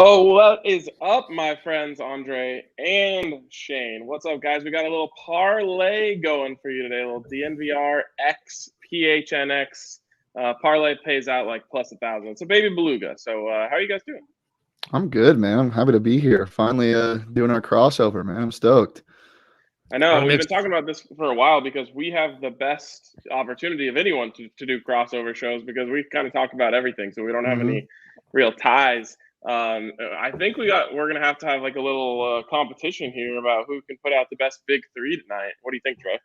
Yo, what is up, my friends, Andre and Shane? What's up, guys? We got a little parlay going for you today, a little DNVR X PHNX. Parlay pays out like plus 1,000. It's a baby beluga. So how are you guys doing? I'm good, man. I'm happy to be here. Finally doing our crossover, man. I'm stoked. I know we've been talking about this for a while because we have the best opportunity of anyone to do crossover shows because we kind of talk about everything. So we don't have any real ties. I think we're gonna have to have like a little competition here about who can put out the best big three tonight. What do you think, Trey?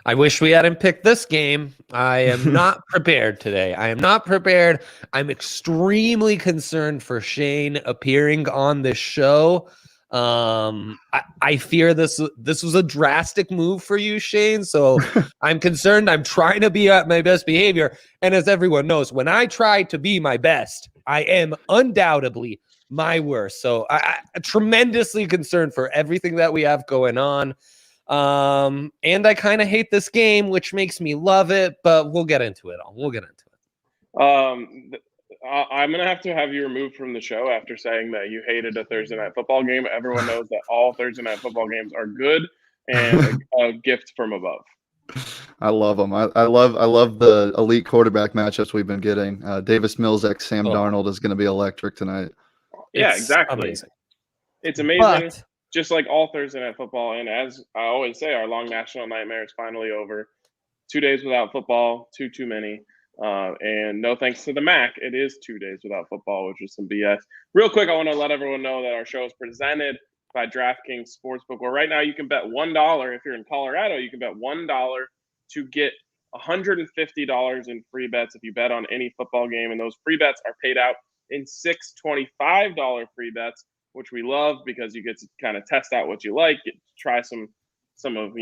I wish we hadn't picked this game. I am not prepared today. I am not prepared. I'm extremely concerned for Shane appearing on this show. I fear this was a drastic move for you, Shane. So I'm concerned. I'm trying to be at my best behavior. And as everyone knows, when I try to be my best, I am undoubtedly my worst. So I'm tremendously concerned for everything that we have going on. And I kind of hate this game, which makes me love it, but we'll get into it all. I'm going to have you removed from the show after saying that you hated a Thursday night football game. Everyone knows that all Thursday night football games are good and a gift from above. I love them. I love the elite quarterback matchups we've been getting. Davis Mills x Sam Darnold is going to be electric tonight. Yeah, exactly. Amazing. It's amazing. Just like all Thursday night football. And as I always say, our long national nightmare is finally over. 2 days without football, too many. And no thanks to the MAC, it is 2 days without football, which is some BS. Real quick, I want to let everyone know that our show is presented by DraftKings Sportsbook, where right now you can bet $1. If you're in Colorado, you can bet $1 to get $150 in free bets if you bet on any football game. And those free bets are paid out in 6 $25 free bets, which we love because you get to kind of test out what you like, try some of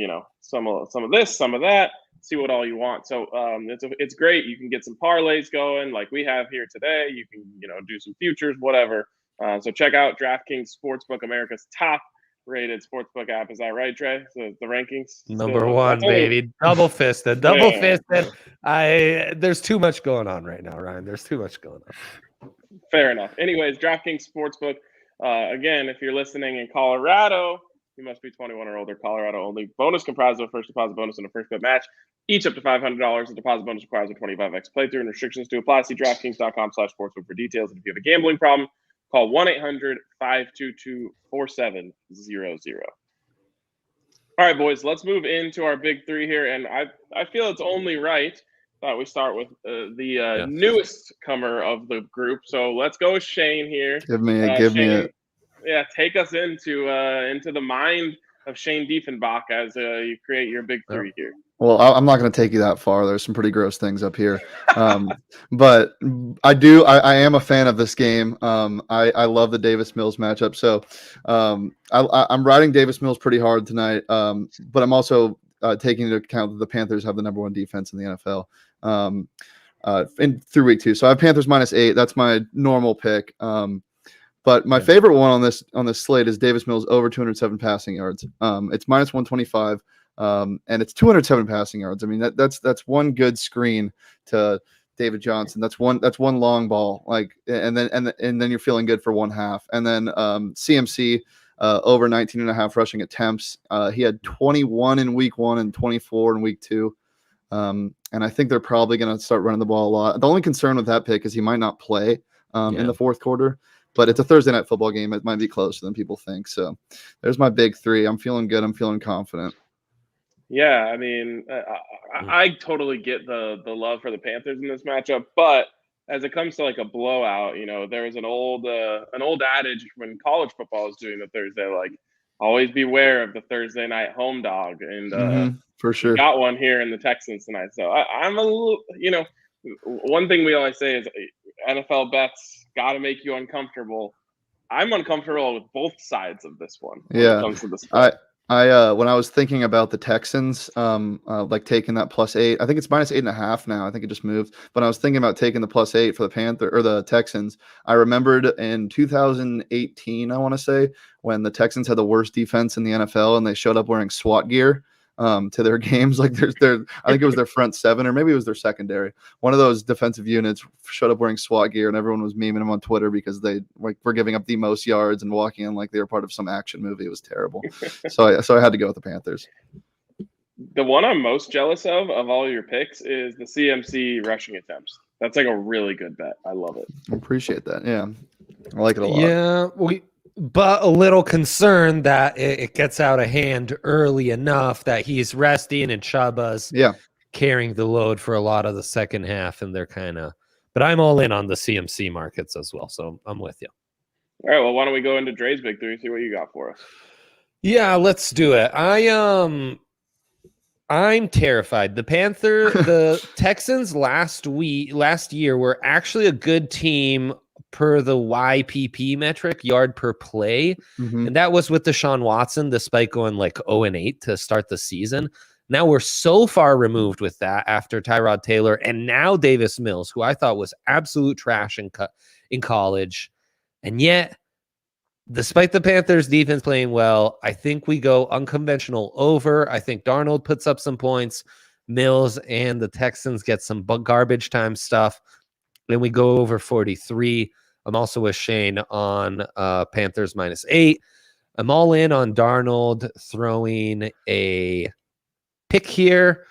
this, some of that, see what all you want. So it's great. You can get some parlays going like we have here today. You can do some futures, whatever. So check out DraftKings Sportsbook, America's top rated sportsbook app. Is that right, Trey? So the rankings number one, baby. Double fisted. There's too much going on right now, Ryan. There's too much going on. Fair enough. Anyways, DraftKings Sportsbook. Again, if you're listening in Colorado, you must be 21 or older. Colorado only. Bonus comprised of a first deposit bonus and a first bet match. Each up to $500. The deposit bonus requires a 25x playthrough and restrictions to apply. See DraftKings.com/sportsbook for details. And if you have a gambling problem, call 1-800-522-4700. All right, boys, let's move into our big three here. And I feel it's only right that we start with the newest comer of the group. So let's go with Shane here. Give me it. Yeah, take us into the mind of Shane Diefenbach as you create your big three here. Well, I'm not going to take you that far. There's some pretty gross things up here. But I am a fan of this game. I love the Davis Mills matchup. So I'm riding Davis Mills pretty hard tonight. But I'm also taking into account that the Panthers have the number one defense in the NFL through week 2. So I have Panthers -8. That's my normal pick. But my favorite one on this slate is Davis Mills over 207 passing yards. It's -125, and it's 207 passing yards. I mean that's one good screen to David Johnson. That's one long ball, and then you're feeling good for one half. And then CMC over 19.5 rushing attempts. He had 21 in week 1 and 24 in week 2. And I think they're probably going to start running the ball a lot. The only concern with that pick is he might not play in the fourth quarter. But it's a Thursday night football game. It might be closer than people think. So there's my big three. I'm feeling good. I'm feeling confident. Yeah, I mean, I totally get the love for the Panthers in this matchup. But as it comes to like a blowout, there was an old adage when college football was doing the Thursday, like always beware of the Thursday night home dog. And for sure, got one here in the Texans tonight. So I'm a little, one thing we always say is NFL bets got to make you uncomfortable. I'm uncomfortable with both sides of this one. When it comes to this I when I was thinking about the Texans, like taking that +8, I think it's -8.5 now. I think it just moved. But I was thinking about taking the +8 for the Texans. I remembered in 2018, I want to say, when the Texans had the worst defense in the NFL and they showed up wearing SWAT gear. to their games. Like I think it was their front seven, or maybe it was their secondary. One of those defensive units showed up wearing SWAT gear, and everyone was memeing them on Twitter because they were giving up the most yards and walking in like they were part of some action movie. It was terrible. So I had to go with the Panthers. The one I'm most jealous of all your picks is the CMC rushing attempts. That's like a really good bet. I love it. I appreciate that. Yeah, I like it a lot. Yeah, but a little concerned that it gets out of hand early enough that he's resting and Chuba's carrying the load for a lot of the second half, and they're kind of. But I'm all in on the CMC markets as well, so I'm with you. All right, well, why don't we go into Dre's big three and see what you got for us? Yeah, let's do it. I'm terrified. The Texans last year were actually a good team per the YPP metric, yard per play. Mm-hmm. And that was with Deshaun Watson, despite going like 0-8 to start the season. Now we're so far removed with that after Tyrod Taylor and now Davis Mills, who I thought was absolute trash in college. And yet, despite the Panthers defense playing well, I think we go unconventional over. I think Darnold puts up some points. Mills and the Texans get some garbage time stuff. Then we go over 43. I'm also with Shane on Panthers -8. I'm all in on Darnold throwing a pick here.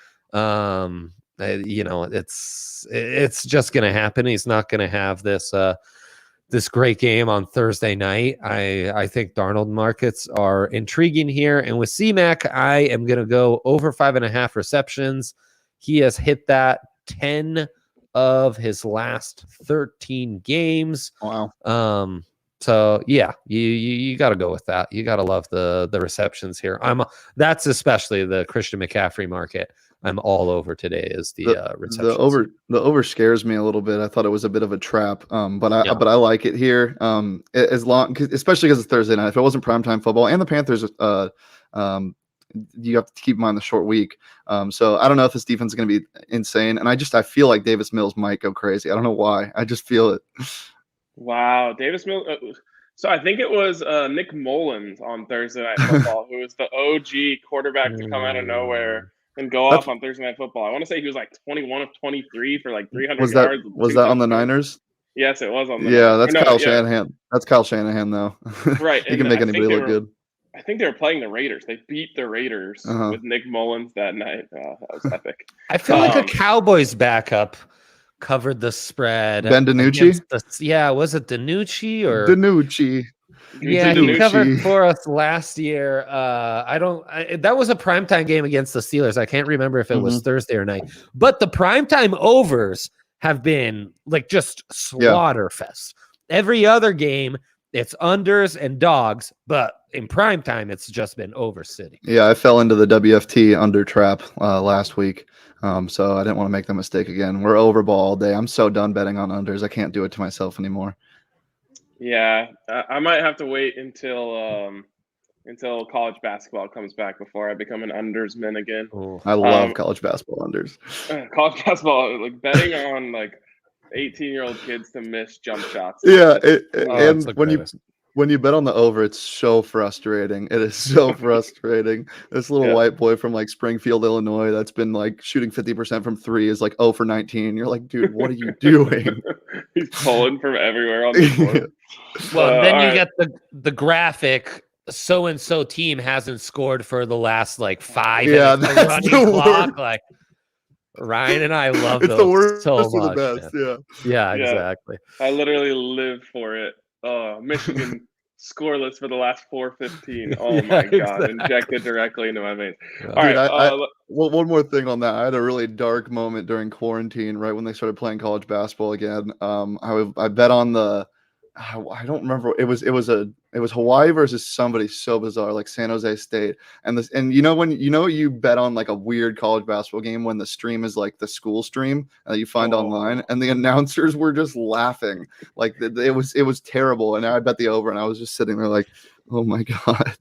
It's just going to happen. He's not going to have this great game on Thursday night. I think Darnold markets are intriguing here. And with C-Mac, I am going to go over 5.5 receptions. He has hit that 10 of his last 13 games. Wow. So yeah, you got to go with that. You got to love the receptions here. That's especially the Christian McCaffrey market. I'm all over today is the receptions. The over scares me a little bit. I thought it was a bit of a trap, but I like it here. Especially because it's Thursday night. If it wasn't primetime football and the Panthers, you have to keep in mind the short week. So I don't know if this defense is going to be insane, and I feel like Davis Mills might go crazy. I don't know why. I just feel it. Wow, Davis Mills. So I think it was Nick Mullins on Thursday Night Football, who was the OG quarterback to come out of nowhere and go off on Thursday Night Football. I want to say he was like 21 of 23 for like 300 yards. Was that on the Niners? Yes, it was on the Niners. That's Kyle Shanahan. That's Kyle Shanahan, though. Right. He can make anybody look good. I think they were playing the Raiders. They beat the Raiders with Nick Mullins that night. That was epic. I feel like a Cowboys backup covered the spread. Ben DiNucci? Was it DiNucci or DiNucci? Yeah, he covered for us last year. That was a primetime game against the Steelers. I can't remember if it was Thursday or night. But the primetime overs have been like just slaughter fest. Every other game, it's unders and dogs, but in primetime, it's just been over city. Yeah, I fell into the WFT under trap last week. So I didn't want to make the mistake again. We're over ball all day. I'm so done betting on unders. I can't do it to myself anymore. Yeah, I might have to wait until college basketball comes back before I become an undersman again. I love college basketball unders. College basketball, like betting on like 18-year-old kids to miss jump shots. Yeah, and when you bet on the over, it's so frustrating. It is so frustrating. This little white boy from like Springfield, Illinois, that's been like shooting 50% from three is like 0 for 19. You're like, dude, what are you doing? He's pulling from everywhere on the court. Well, then you get the graphic. So and so team hasn't scored for the last like 5. Yeah, that's the clock. Like Ryan and I love those the worst so The much. best. Yeah, exactly. I literally live for it. Michigan scoreless for the last 4:15. Oh my god! Exactly. Injected directly into my veins. All right. One more thing on that. I had a really dark moment during quarantine, right when they started playing college basketball again. I bet on the. I don't remember. It was Hawaii versus somebody so bizarre, like San Jose State. And when you bet on like a weird college basketball game when the stream is like the school stream that you find online, and the announcers were just laughing, like it was terrible. And I bet the over, and I was just sitting there like, oh my god.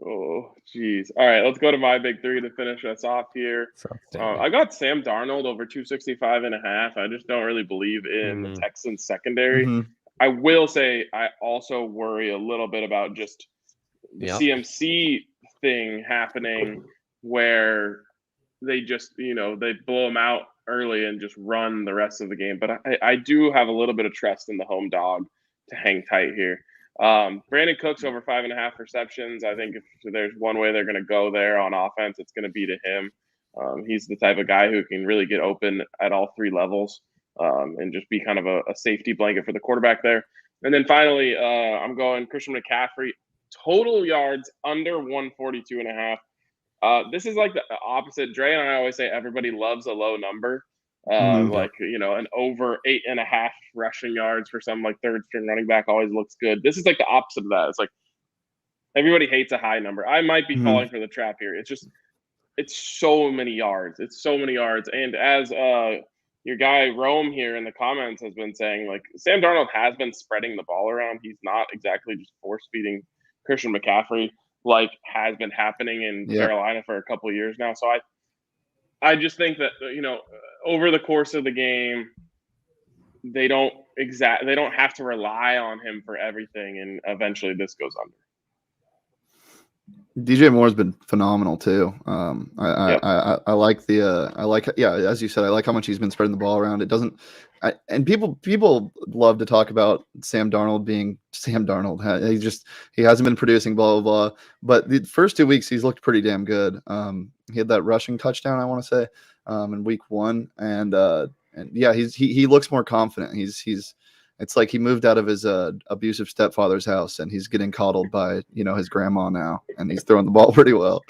Oh geez. All right, let's go to my big three to finish us off here. I got Sam Darnold over 265.5. I just don't really believe in the Texans secondary. I will say I also worry a little bit about just the CMC thing happening where they just, they blow them out early and just run the rest of the game. But I do have a little bit of trust in the home dog to hang tight here. Brandon Cooks over 5.5 receptions. I think if there's one way they're going to go there on offense, it's going to be to him. He's the type of guy who can really get open at all three levels and just be kind of a safety blanket for the quarterback there. And then finally, I'm going Christian McCaffrey. Total yards under 142.5. This is like the opposite. Dre and I always say everybody loves a low number. Like, an over 8.5 rushing yards for some like third string running back always looks good. This is like the opposite of that. It's like everybody hates a high number. I might be falling for the trap here. It's so many yards. It's so many yards. And as your guy Rome here in the comments has been saying, like, Sam Darnold has been spreading the ball around. He's not exactly just force feeding Christian McCaffrey like has been happening in Carolina for a couple of years now. So I just think that, over the course of the game, they don't have to rely on him for everything, and eventually this goes under. DJ Moore's been phenomenal too. I like as you said, I like how much he's been spreading the ball around. It doesn't, and people love to talk about Sam Darnold being Sam Darnold. He hasn't been producing, blah blah blah. But the first 2 weeks he's looked pretty damn good. He had that rushing touchdown, I want to say, in week 1, and yeah, he looks more confident. It's like he moved out of his abusive stepfather's house and he's getting coddled by, his grandma now, and he's throwing the ball pretty well.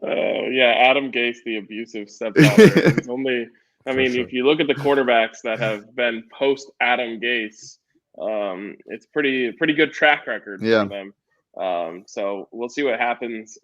Yeah, Adam Gase, the abusive stepfather. It's only, if you look at the quarterbacks that have been post Adam Gase, it's pretty good track record for them. So we'll see what happens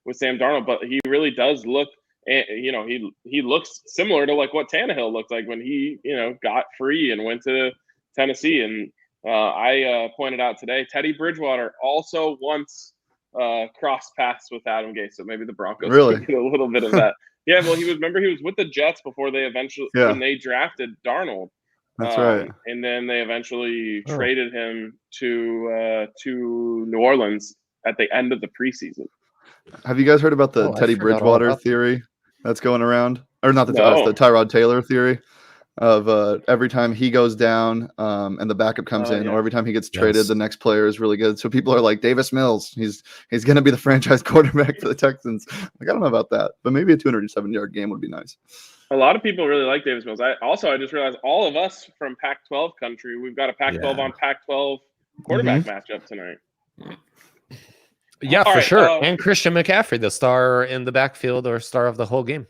with Sam Darnold, but he really does look, he looks similar to like what Tannehill looked like when he, got free and went to Tennessee. And I pointed out today, Teddy Bridgewater also once crossed paths with Adam Gase, so maybe the Broncos can get a little bit of that. Yeah, well, he was with the Jets before they eventually when they drafted Darnold. That's right. And then they eventually traded him to New Orleans at the end of the preseason. Have you guys heard about the Teddy Bridgewater theory that's going around? Or not the Tyrod Taylor theory of every time he goes down and the backup comes in, or every time he gets traded, the next player is really good. So people are like, Davis Mills, he's going to be the franchise quarterback for the Texans. Like, I don't know about that, but maybe a 207-yard game would be nice. A lot of people really like Davis Mills. I just realized all of us from Pac-12 country, we've got a Pac-12 on Pac-12 quarterback matchup tonight. Yeah, for sure. And Christian McCaffrey, the star in the backfield or star of the whole game.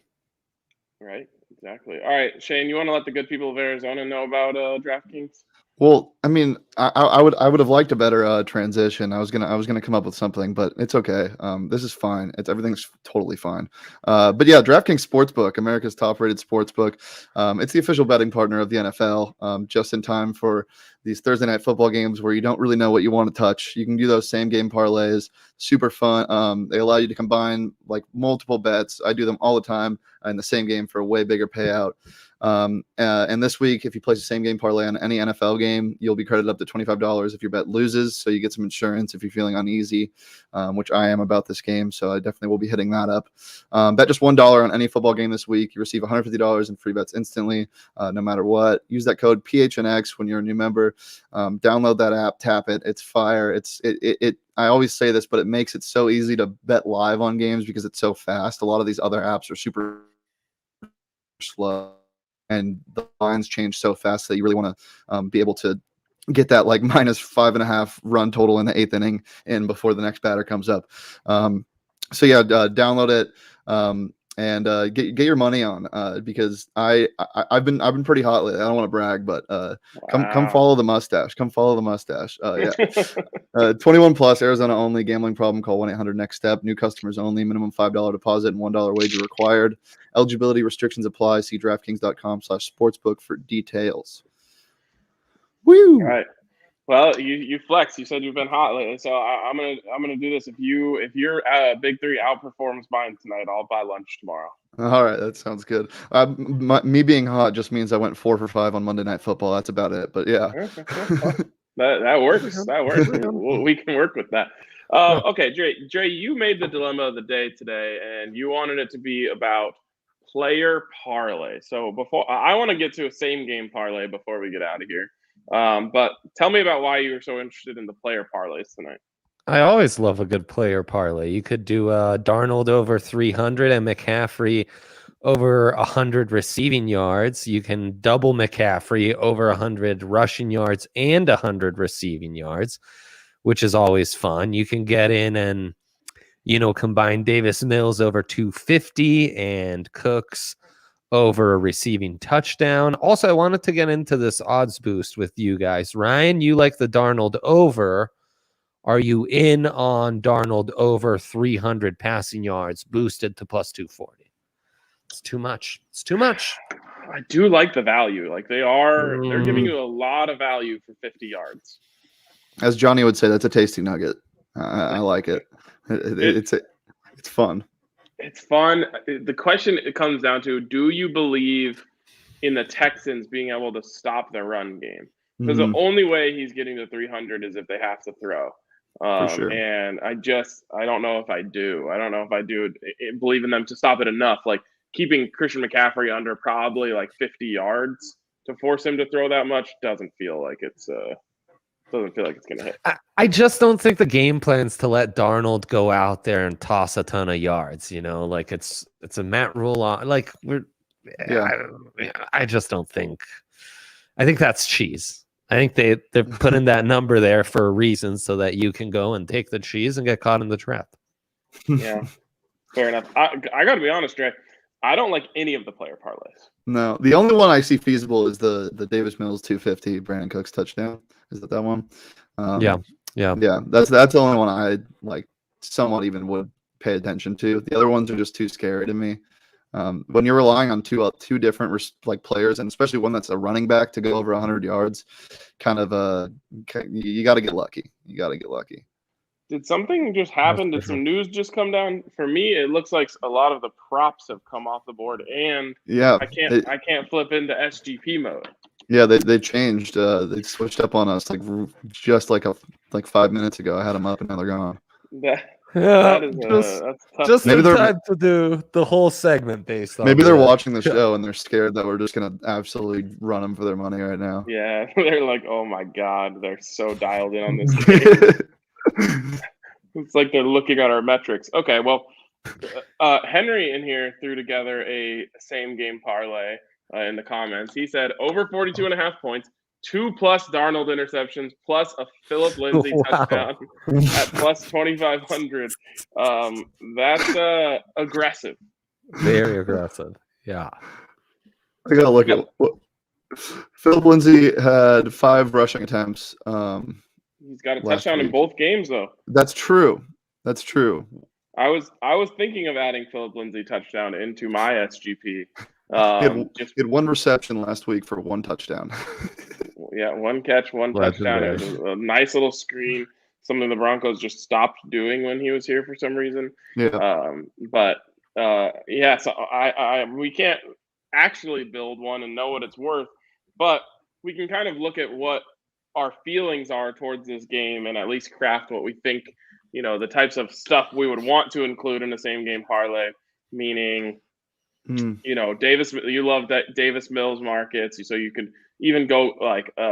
Right. Exactly. All right, Shane, you want to let the good people of Arizona know about DraftKings? Well, I would have liked a better transition. I was gonna come up with something, but it's okay. This is fine. Everything's totally fine. But yeah, DraftKings Sportsbook, America's top-rated sportsbook. It's the official betting partner of the NFL. Just in time for these Thursday night football games where you don't really know what you want to touch. You can do those same game parlays. Super fun. They allow you to combine like multiple bets. I do them all the time in the same game for a way bigger payout. And this week, if you place the same game parlay on any NFL game, you'll be credited up to $25 if your bet loses. So you get some insurance if you're feeling uneasy, which I am about this game. So I definitely will be hitting that up. Bet just $1 on any football game this week. You receive $150 in free bets instantly, no matter what. Use that code PHNX when you're a new member. Download that app, tap it. It's fire. I always say this, but it makes it so easy to bet live on games because it's so fast. A lot of these other apps are super slow, and the lines change so fast that you really want to be able to get that like -5.5 run total in the 8th inning in before the next batter comes up. So yeah, download it and get your money on because I've been pretty hot lately. I don't want to brag, but come follow the mustache. Come follow the mustache. Yeah. 21 plus, Arizona only. Gambling problem? Call 1-800-NEXT-STEP. New customers only. Minimum $5 deposit and $1 wager required. Eligibility restrictions apply. See DraftKings.com/sportsbook for details. Woo! All right. Well, you flex. You said you've been hot lately, so I'm gonna do this. If your Big Three outperforms mine tonight, I'll buy lunch tomorrow. All right, that sounds good. Me being hot just means I went 4 for 5 on Monday Night Football. That's about it. But yeah. That works. That works. We can work with that. Okay, Dre, you made the dilemma of the day today, and you wanted it to be about player parlay. So before I want to get to a same game parlay before we get out of here. But tell me about why you were so interested in the player parlays tonight. I always love a good player parlay. You could do Darnold over 300 and McCaffrey over 100 receiving yards. You can double McCaffrey over 100 rushing yards and 100 receiving yards, which is always fun. You can get in and, combine Davis Mills over 250 and Cooks over a receiving touchdown. Also, I wanted to get into this odds boost with you guys. Ryan, you like the Darnold over. Are you in on Darnold over 300 passing yards boosted to plus 240? It's too much. I do like the value. Like they're giving you a lot of value for 50 yards. As Johnny would say, that's a tasty nugget. I like it. It's fun. It's fun. The question it comes down to, do you believe in the Texans being able to stop their run game? Because the only way he's getting to 300 is if they have to throw. For sure. And I don't know if I do. I don't know if I do believe in them to stop it enough. Like keeping Christian McCaffrey under probably like 50 yards to force him to throw that much doesn't feel like it's going to hit. I just don't think the game plan's to let Darnold go out there and toss a ton of yards. Like it's a Matt Rule on. Like I just don't think. I think that's cheese. I think they're putting that number there for a reason so that you can go and take the cheese and get caught in the trap. Yeah, fair enough. I got to be honest, Dre. I don't like any of the player parlays. No, the only one I see feasible is the Davis Mills 250 Brandon Cooks touchdown. Is that one? Yeah. That's the only one I like somewhat even would pay attention to. The other ones are just too scary to me. When you're relying on two different players, and especially one that's a running back to go over 100 yards, you got to get lucky. Did something just happen? Did some news just come down? For me, it looks like a lot of the props have come off the board, and I can't flip into SGP mode. Yeah, they changed. They switched up on us just 5 minutes ago. I had them up and now they're gone. That's tough. Just maybe they're time to do the whole segment based on. Maybe they're watching the show and they're scared that we're just gonna absolutely run them for their money right now. Yeah, they're like, oh my god, they're so dialed in on this game. It's like they're looking at our metrics. Okay, well, Henry in here threw together a same game parlay in the comments. He said over 42.5 points. 2+ Darnold interceptions plus a Philip Lindsay touchdown at plus 2,500. That's aggressive. Very aggressive. Yeah. I gotta look at what Philip Lindsay had 5 rushing attempts. He's got a touchdown in both games, though. That's true. I was thinking of adding Philip Lindsay touchdown into my SGP. He had 1 reception last week for 1 touchdown. Yeah, 1 catch, 1 touchdown. It was a nice little screen. Something the Broncos just stopped doing when he was here for some reason. Yeah. So we can't actually build one and know what it's worth, but we can kind of look at what our feelings are towards this game and at least craft what we think, the types of stuff we would want to include in the same game parlay, meaning Davis, you love that Davis Mills markets, so you could even go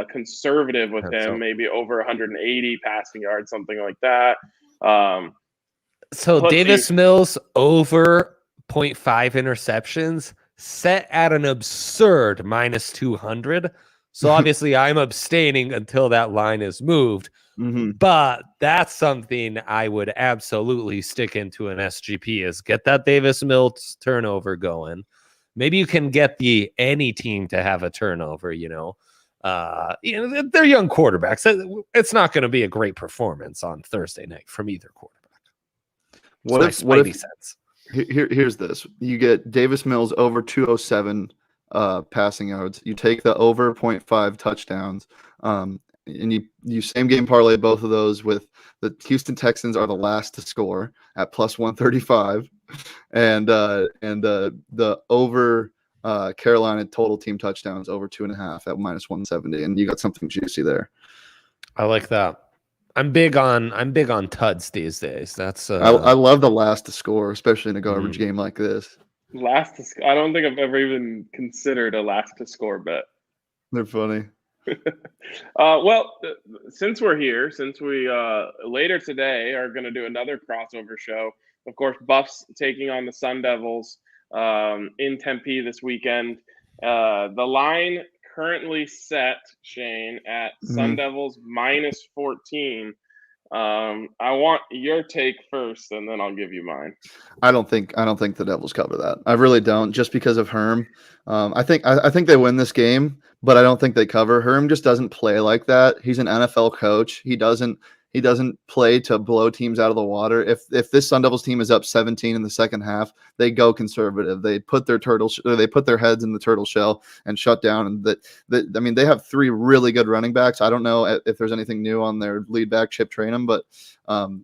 conservative with him, maybe over 180 passing yards, something like that. So Davis Mills over 0.5 interceptions set at an absurd minus 200. So obviously I'm abstaining until that line is moved. Mm-hmm. But that's something I would absolutely stick into an SGP is get that Davis Mills turnover going. Maybe you can get any team to have a turnover, they're young quarterbacks. It's not going to be a great performance on Thursday night from either quarterback. Here's this. You get Davis Mills over 207 passing yards. You take the over 0.5 touchdowns. And you same game parlay both of those with the Houston Texans are the last to score at plus 135, and the over Carolina total team touchdowns over 2.5 at minus 170, and you got something juicy there. I like that. I'm big on tuds these days. That's I love the last to score, especially in a garbage game like this. I don't think I've ever even considered a last to score bet. They're funny. Well, since we're here, since we later today are going to do another crossover show. Of course, Buffs taking on the Sun Devils in Tempe this weekend. The line currently set, Shane, at Sun Devils minus 14. I want your take first, and then I'll give you mine. I don't think the Devils cover that. I really don't, just because of Herm. I think they win this game, but I don't think they cover. Herm just doesn't play like that. He's an NFL coach. He doesn't play to blow teams out of the water. If this Sun Devils team is up 17 in the second half, they go conservative. They put their heads in the turtle shell and shut down. And I mean, they have 3 really good running backs. I don't know if there's anything new on their lead back, Chip Trainum, but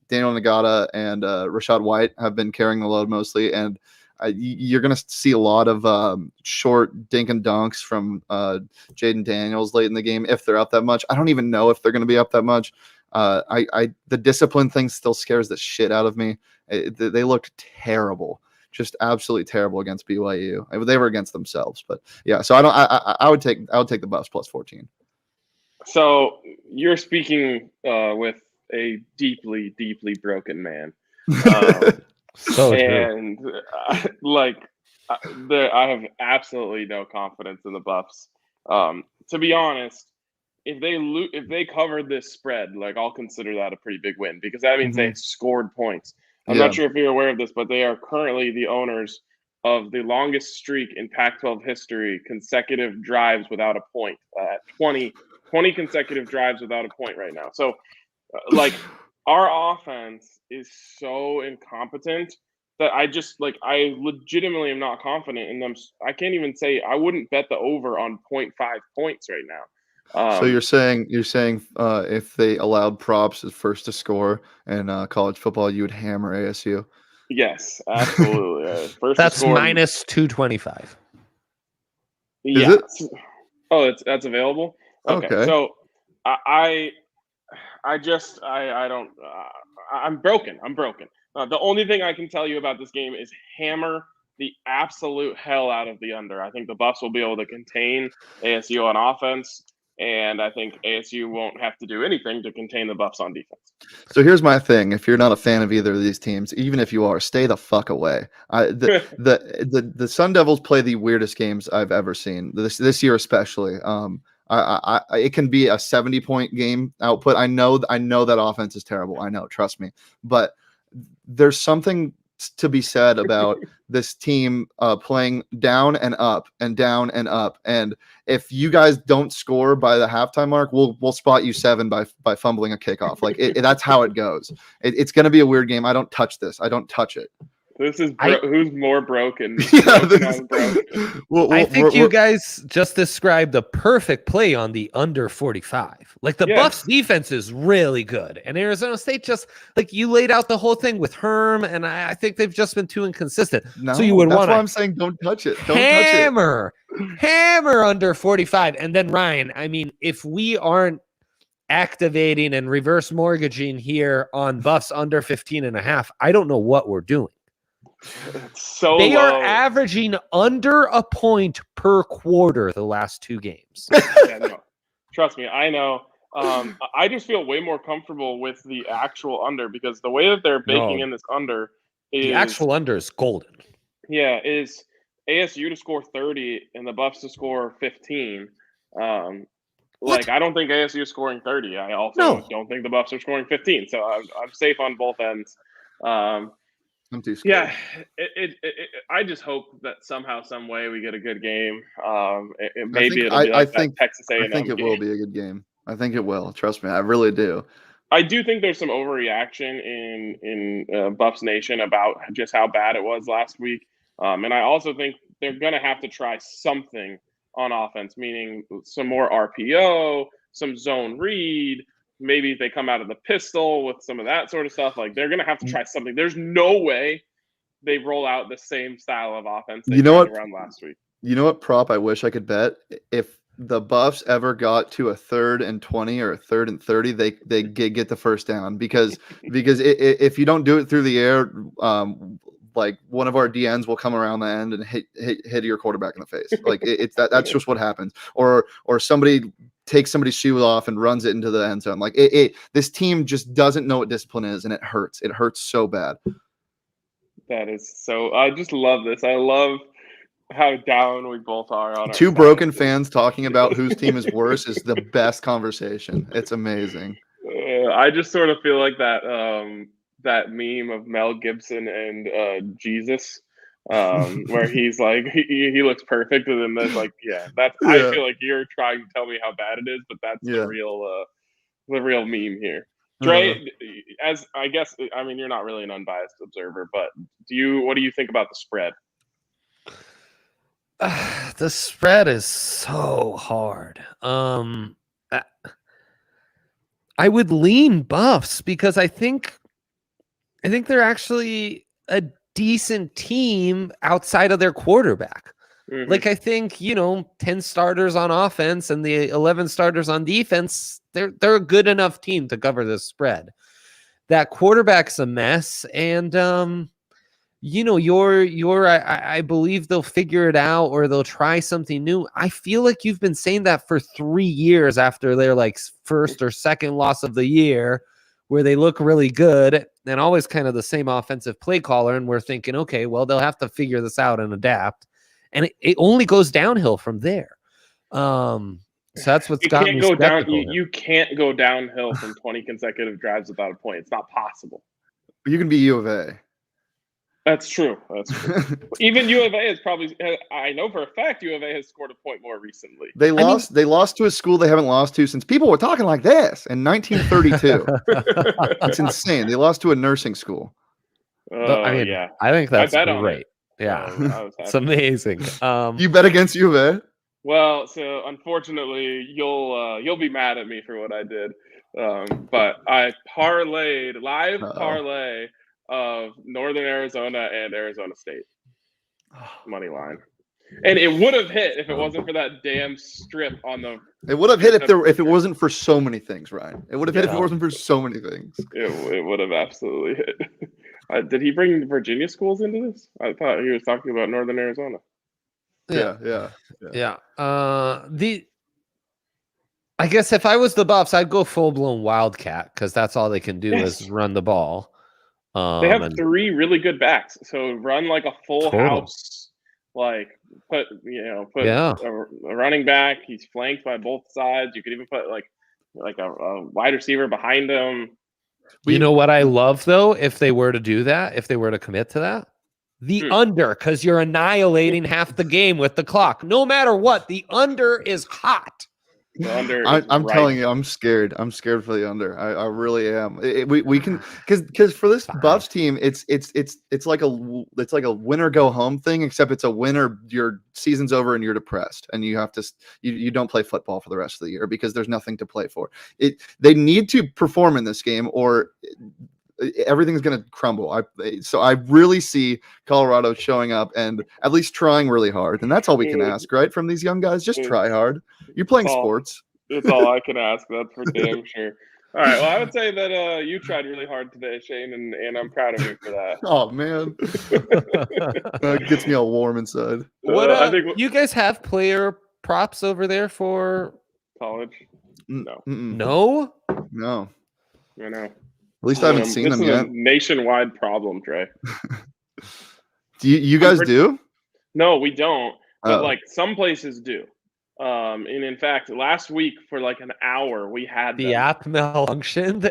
Daniel Nagata and Rashad White have been carrying the load mostly. And you're going to see a lot of short dink and dunks from Jaden Daniels late in the game if they're up that much. I don't even know if they're going to be up that much. The discipline thing still scares the shit out of me. They looked terrible, just absolutely terrible against BYU. They were against themselves, but yeah. So I would take the Buffs plus 14. So you're speaking with a deeply, deeply broken man. And I have absolutely no confidence in the Buffs. To be honest, if they covered this spread, I'll consider that a pretty big win, because that means they scored points. I'm not sure if you're aware of this, but they are currently the owners of the longest streak in Pac-12 history, consecutive drives without a point. 20 consecutive drives without a point right now. So, our offense is so incompetent that I legitimately am not confident in them. I can't even say I wouldn't bet the over on 0.5 points right now. So you're saying if they allowed props as first to score in college football, you would hammer ASU? Yes, absolutely. First that's to score, minus 225. Yeah. Is it? Oh, that's available. Okay. So I'm broken. The only thing I can tell you about this game is hammer the absolute hell out of the under. I think the Buffs will be able to contain ASU on offense, and I think ASU won't have to do anything to contain the Buffs on defense. So here's my thing. If you're not a fan of either of these teams, even if you are, stay the fuck away. The Sun Devils play the weirdest games I've ever seen, this year especially. It can be a 70-point game output. I know that offense is terrible. I know, trust me. But there's something to be said about this team playing down and up and down and up. And if you guys don't score by the halftime mark, we'll spot you 7 by fumbling a kickoff. That's how it goes. It's going to be a weird game. I don't touch this. I don't touch it. This is who's more broken. I think you guys just described the perfect play on the under 45. The Buffs defense is really good, and Arizona State just you laid out the whole thing with Herm, and I think they've just been too inconsistent. No, so you would want. That's why I'm saying don't touch it. Don't hammer under 45, and then Ryan. I mean, if we aren't activating and reverse mortgaging here on Buffs under 15.5, I don't know what we're doing. So they low. are averaging under a point per quarter the last 2 games. No. Trust me, I know. I just feel way more comfortable with the actual under, because the way that they're baking in this under is the actual under is golden. Yeah, is ASU to score 30 and the Buffs to score 15. I don't think ASU is scoring 30. I also don't think the Buffs are scoring 15. So I'm safe on both ends. I'm too scared. Yeah, I just hope that somehow, some way, we get a good game. I think Texas A&M I think it game. will be a good game. I think it will. Trust me, I really do. I do think there's some overreaction in Buffs Nation about just how bad it was last week, and I also think they're going to have to try something on offense, meaning some more RPO, some zone read. Maybe they come out of the pistol with some of that sort of stuff. They're going to have to try something. There's no way they roll out the same style of offense they run last week. You know what prop I wish I could bet? If the Buffs ever got to a 3rd and 20 or a 3rd and 30, they get the first down because if you don't do it through the air, like one of our DNs will come around the end and hit your quarterback in the face. Like that's just what happens. Or somebody takes somebody's shoe off and runs it into the end zone. Like this team just doesn't know what discipline is, and it hurts. It hurts so bad. That is so. I just love this. I love how down we both are on Two broken fans talking about whose team is worse is the best conversation. It's amazing. I just sort of feel like that that meme of Mel Gibson and Jesus, where he's like he looks perfect, and then there's like I feel like you're trying to tell me how bad it is, but that's the real meme here. Dre, as I guess, I mean, you're not really an unbiased observer, but what do you think about the spread? The spread is so hard. I would lean Buffs because I think they're actually a decent team outside of their quarterback. Mm-hmm. Like I think 10 starters on offense and the 11 starters on defense, they're a good enough team to cover this spread. That quarterback's a mess, and I believe they'll figure it out or they'll try something new. I feel like you've been saying that for 3 years after their like first or second loss of the year, where they look really good and always kind of the same offensive play caller. And we're thinking, okay, well, they'll have to figure this out and adapt. And it only goes downhill from there. So that's what's got me skeptical. You can't go downhill from 20 consecutive drives without a point. It's not possible. You can be U of A. That's true. Even U of A is probably. I know for a fact U of A has scored a point more recently. They lost to a school they haven't lost to since people were talking like this in 1932. It's insane. They lost to a nursing school. I think that's great. Yeah, it's amazing. You bet against U of A? Well, so unfortunately, you'll be mad at me for what I did, but I parlay of Northern Arizona and Arizona State money line, and it would have hit if it wasn't for that damn strip on the. It would have hit if it wasn't for so many things, Ryan. It would have hit if it wasn't for so many things. It would have absolutely hit. Did he bring Virginia schools into this? I thought he was talking about Northern Arizona. Yeah. I guess if I was the Buffs, I'd go full blown Wildcat because that's all they can do is run the ball. They have 3 really good backs, so run like a full house. Like put a running back. He's flanked by both sides. You could even put like a wide receiver behind him. You know what I love though? If they were to do that, if they were to commit to that, the under, because you're annihilating half the game with the clock. No matter what, the under is hot. I'm telling you, I'm scared. I'm scared for the under. I really am. We can because for this Buffs team, it's like a winner go home thing, except it's a winner. Your season's over and you're depressed, and you have to you don't play football for the rest of the year because there's nothing to play for. They need to perform in this game or everything's going to crumble. So I really see Colorado showing up and at least trying really hard. And that's all we can ask, right? From these young guys, just try hard. You're playing sports. That's all I can ask. That's for damn sure. All right. Well, I would say that you tried really hard today, Shane, and I'm proud of you for that. Oh, man. That gets me all warm inside. I think you guys have player props over there for college? No. No? No. I know. At least I haven't seen them yet. A nationwide problem, Dre. Do you guys do? No, we don't. But like some places do. And in fact, last week for like an hour, we had the app malfunctioned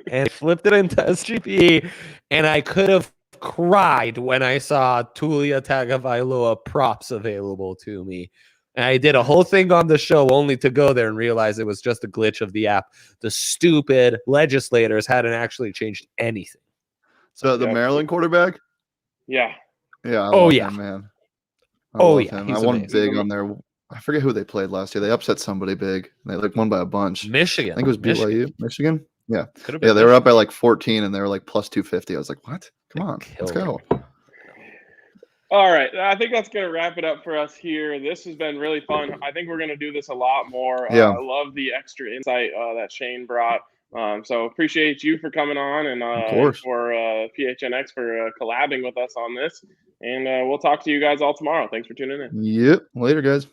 and flipped it into SGP, and I could have cried when I saw Tulia Tagovailoa props available to me. And I did a whole thing on the show only to go there and realize it was just a glitch of the app. The stupid legislators hadn't actually changed anything. So the Maryland quarterback? Yeah. Yeah. Him, man. I won big on there. I forget who they played last year. They upset somebody big. They won by a bunch. Michigan. I think it was BYU. Michigan? Yeah. Yeah, they were up by like 14 and they were like plus 250. I was like, what? Come on. Let's go. All right. I think that's going to wrap it up for us here. This has been really fun. I think we're going to do this a lot more. Yeah. I love the extra insight that Shane brought. So appreciate you for coming on and for PHNX for collabing with us on this. And we'll talk to you guys all tomorrow. Thanks for tuning in. Yep. Later, guys.